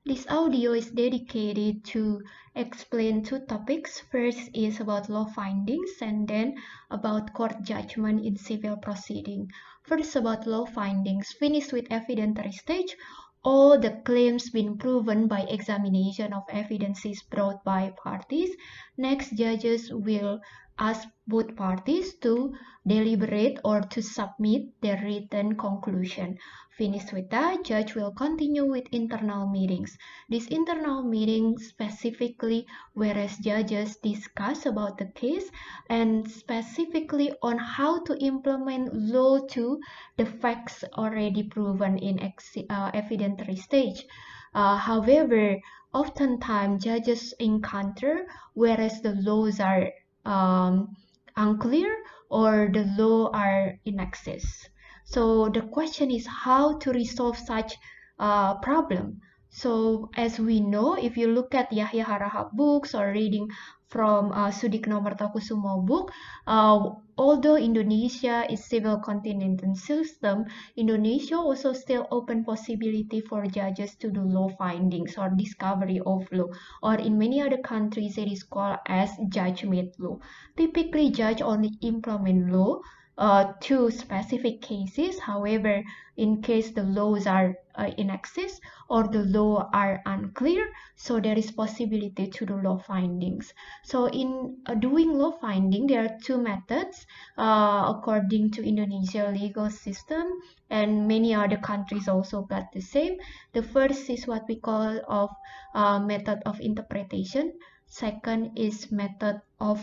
This audio is dedicated to explain two topics. First is about law findings and then about court judgment in civil proceeding. First about law findings. Finished with evidentiary stage, all the claims been proven by examination of evidences brought by parties. Next, judges will ask both parties to deliberate or to submit their written conclusion. Finished with that, judge will continue with internal meetings. These internal meetings specifically whereas judges discuss about the case and specifically on how to implement law to the facts already proven in evidentiary stage. However, oftentimes judges encounter whereas the laws are unclear or the law are in excess. So the question is how to resolve such problem. So as we know, if you look at Yahya Harahap books or reading from Sudikno Mertokusumo book, although Indonesia is civil continental system, Indonesia also still open possibility for judges to do law findings or discovery of law, or in many other countries it is called as judgment law. Typically, judge only implement law to specific cases. However, in case the laws are in excess or the law are unclear, so there is possibility to do law findings. So in doing law finding, there are two methods according to Indonesia legal system, and many other countries also got the same. The first is what we call of method of interpretation. Second is method of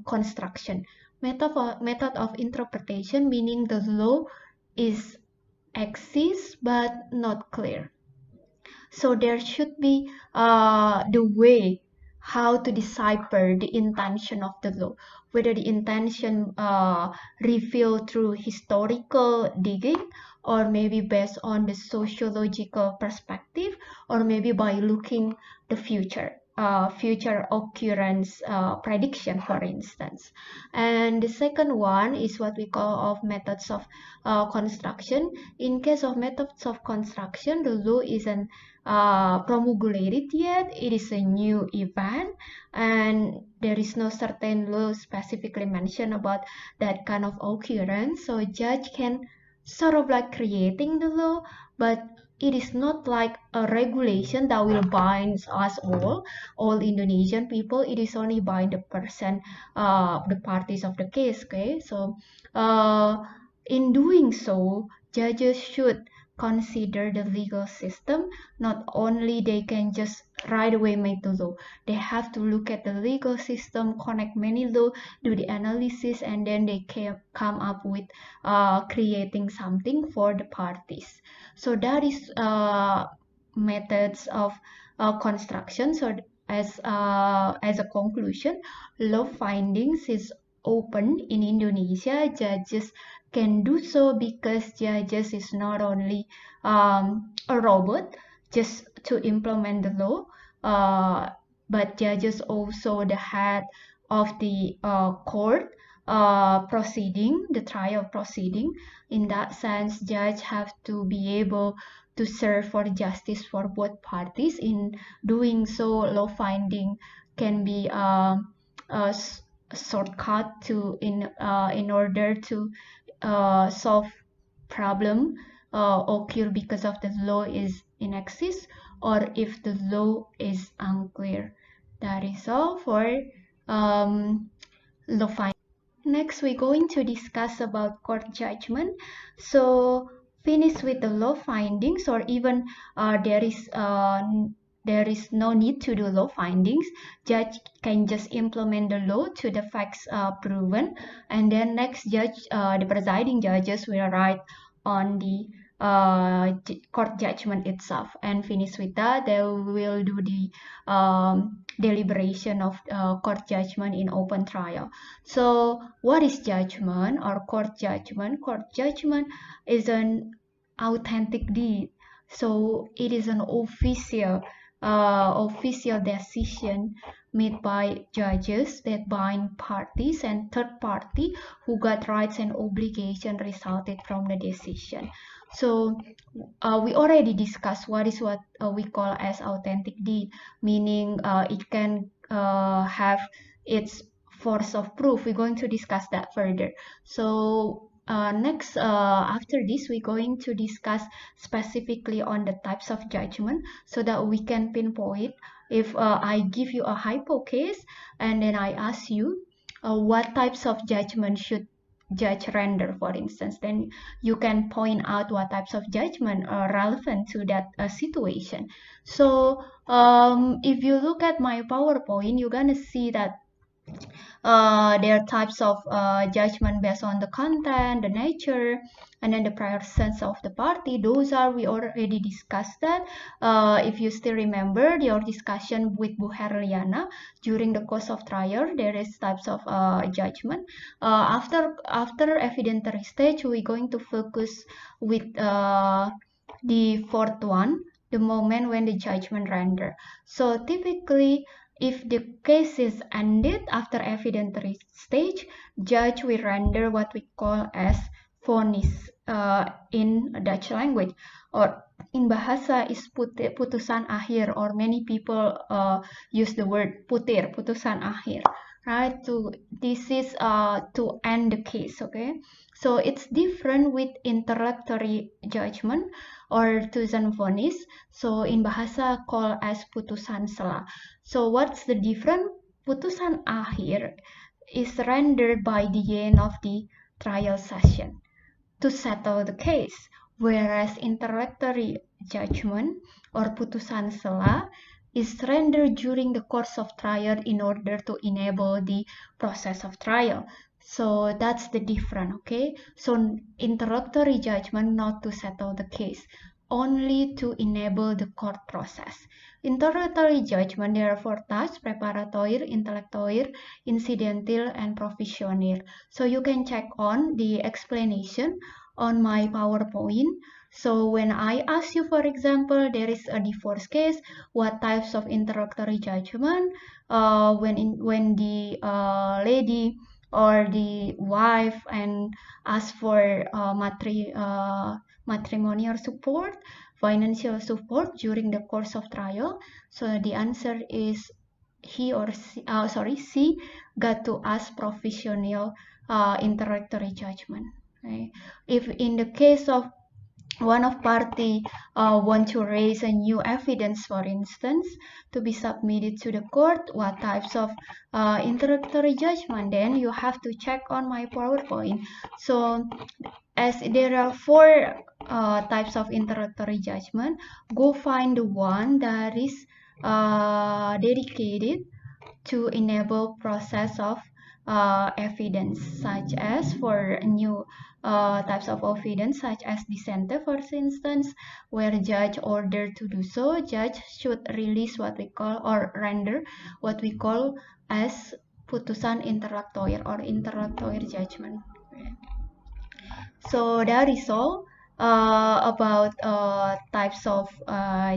construction. Method of interpretation meaning the law is exists but not clear. So there should be the way how to decipher the intention of the law, whether the intention revealed through historical digging or maybe based on the sociological perspective or maybe by looking the future. Future occurrence prediction, for instance. And the second one is what we call of methods of construction. In case of methods of construction, the law isn't promulgated yet. It is a new event and there is no certain law specifically mentioned about that kind of occurrence. So a judge can sort of like creating the law, but it is not like a regulation that will bind us all Indonesian people. It is only by the person, the parties of the case. Okay, so in doing so, judges should consider the legal system. Not only they can just right away make the law, they have to look at the legal system, connect many law, do the analysis, and then they can come up with creating something for the parties. So that is methods of construction. So as a conclusion, law findings is open in Indonesia. Judges can do so because judges is not only a robot just to implement the law, but judges also the head of the court proceeding, the trial proceeding. In that sense, judge have to be able to serve for justice for both parties. In doing so, law finding can be a shortcut to in order to solve problem occur because of the law is in excess or if the law is unclear. That is all for law finding. Next, we're going to discuss about court judgment. So finish with the law findings, or even there is no need to do law findings. Judge can just implement the law to the facts proven, and then next judge, the presiding judges will write on the court judgment itself, and finish with that they will do the deliberation of court judgment in open trial. So what is judgment or court judgment? Court judgment is an authentic deed, so it is an official decision made by judges that bind parties and third party who got rights and obligation resulted from the decision. So we already discussed what is what we call as authentic deed, meaning it can have its force of proof. We're going to discuss that further. So next, after this, we're going to discuss specifically on the types of judgment so that we can pinpoint. If I give you a hypo case and then I ask you what types of judgment should judge render, for instance, then you can point out what types of judgment are relevant to that situation. So if you look at my PowerPoint, you're gonna see that there are types of judgment based on the content, the nature, and then the prior sense of the party. Those are, we already discussed that. If you still remember your discussion with Bu Herliana during the course of trial, there is types of judgment. After evidentiary stage, we're going to focus with the fourth one, the moment when the judgment render. So typically, if the case is ended after evidentiary stage, judge will render what we call as vonis in Dutch language, or in bahasa is putusan akhir, or many people use the word putir, putusan akhir, right? This is to end the case, okay? So it's different with interlocutory judgment or putusan vonis. So in bahasa called as putusan sela. So what's the difference? Putusan akhir is rendered by the end of the trial session to settle the case, whereas interlocutory judgment or putusan sela is rendered during the course of trial in order to enable the process of trial. So that's the difference, okay? So interlocutory judgment not to settle the case, only to enable the court process. Interlocutory judgment, there are four types: preparatoire, intellectoire, incidental, and provisional. So you can check on the explanation on my PowerPoint. So when I ask you, for example, there is a divorce case, what types of interlocutory judgment, when the lady or the wife and ask for matrimonial support, financial support during the course of trial. So the answer is she got to ask provisional interlocutory judgment. Okay. If in the case of one of party want to raise a new evidence, for instance, to be submitted to the court, what types of interlocutory judgment, then you have to check on my PowerPoint. So as there are four types of interlocutory judgment, go find the one that is dedicated to enable process of evidence, such as for new types of evidence, such as dissente, for instance, where judge ordered to do so, judge should release what we call or render what we call as putusan interlocutor or interlocutor judgment. So that is all about types of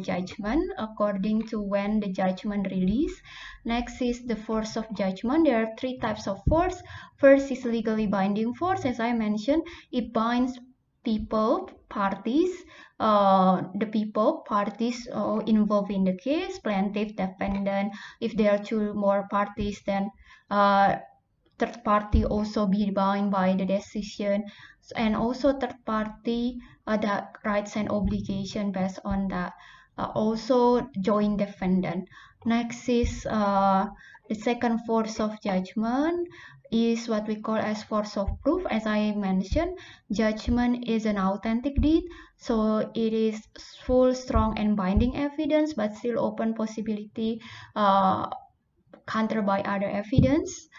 judgment according to when the judgment release. Next is the force of judgment. There are three types of force. First is legally binding force. As I mentioned, it binds people, parties, the people, parties involved in the case, plaintiff, defendant. If there are two more parties, then third party also be bound by the decision, and also third party the rights and obligation based on that, also joint defendant. Next is the second force of judgment is what we call as force of proof. As I mentioned, judgment is an authentic deed, so it is full, strong, and binding evidence, but still open possibility countered by other evidence.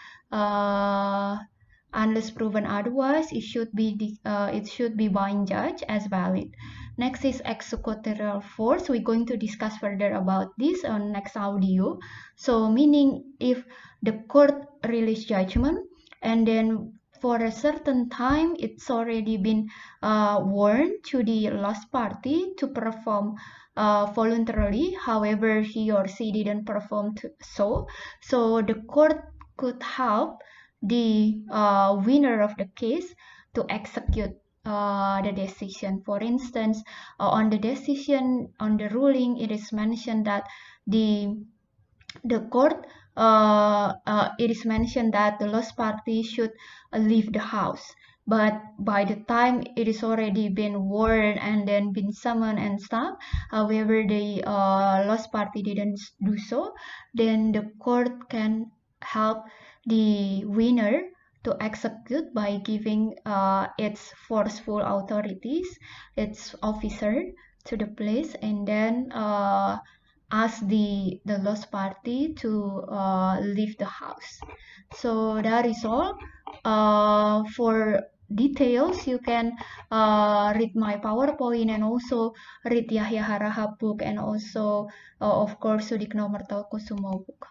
Unless proven otherwise, it should be bind judge as valid. Next is Exo Cultural Force. We're going to discuss further about this on next audio. So meaning if the court release judgment and then for a certain time it's already been warned to the lost party to perform voluntarily, however he or she didn't perform so the court could help the winner of the case to execute the decision. For instance, on the decision, on the ruling, it is mentioned that the court, it is mentioned that the lost party should leave the house. But by the time it is already been warned and then been summoned and stuff, however, the lost party didn't do so, then the court can help the winner to execute by giving its forceful authorities, its officer to the place, and then ask the lost party to leave the house. So that is all. For details, you can read my PowerPoint and also read Yahya Harahap book, and also of course Sudikno Martokusumo book.